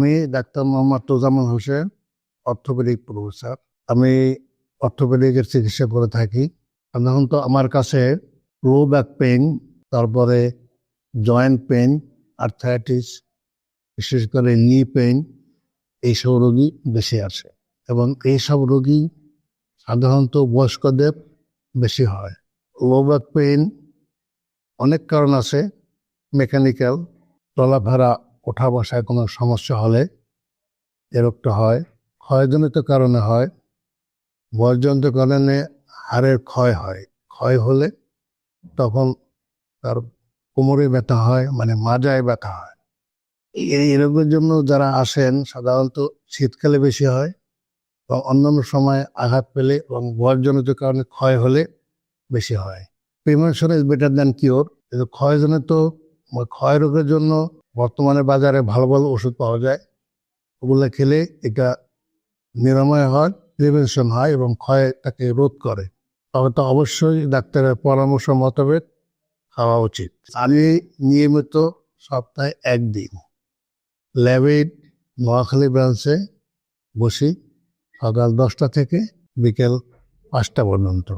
আমি doctor Mohammad Tojammul Hossain, orthopaedic professor. আমি অর্থোপেডিকের চিকিৎসা করে থাকি। সাধারণত আমার কাছে লো ব্যাক পেইন, তারপরে জয়েন্ট পেইন, আর্থ্রাইটিস, বিশেষ করে নি পেইন, এইসব রোগী বেশি আসে এবং এইসব রোগী সাধারণত বয়স্কদের বেশি হয়। লো ব্যাক পেইন অনেক কারণ আছে। মেকানিক্যাল, চলাফেরা, ওঠা বসায় কোনো সমস্যা হলে এ রোগটা হয়। ক্ষয়জনিত কারণে হয়, বয়সজনিত কারণে হাড়ের ক্ষয় হয়। ক্ষয় হলে তখন তার কোমরে ব্যথা হয়, মানে মাজায় ব্যথা হয়। এই রোগের জন্য যারা আসেন সাধারণত শীতকালে বেশি হয় এবং অন্যান্য সময় আঘাত পেলে এবং বয়সজনিত কারণে ক্ষয় হলে বেশি হয়। Prevention is better than cure. কিন্তু ক্ষয়জনিত ক্ষয় রোগের জন্য বর্তমানে বাজারে ভালো ভালো ওষুধ পাওয়া যায়, ওগুলো খেলে এটা নিরাময় হয়, প্রিভেনশন হয় এবং ক্ষয়টাকে রোধ করে। তবে তো অবশ্যই ডাক্তারের পরামর্শ মোতাবেক খাওয়া উচিত। আমি নিয়মিত সপ্তাহে একদিন ল্যাবেড নোয়াখালী ব্রাঞ্চে বসি, সকাল 10টা থেকে বিকেল 5টা পর্যন্ত।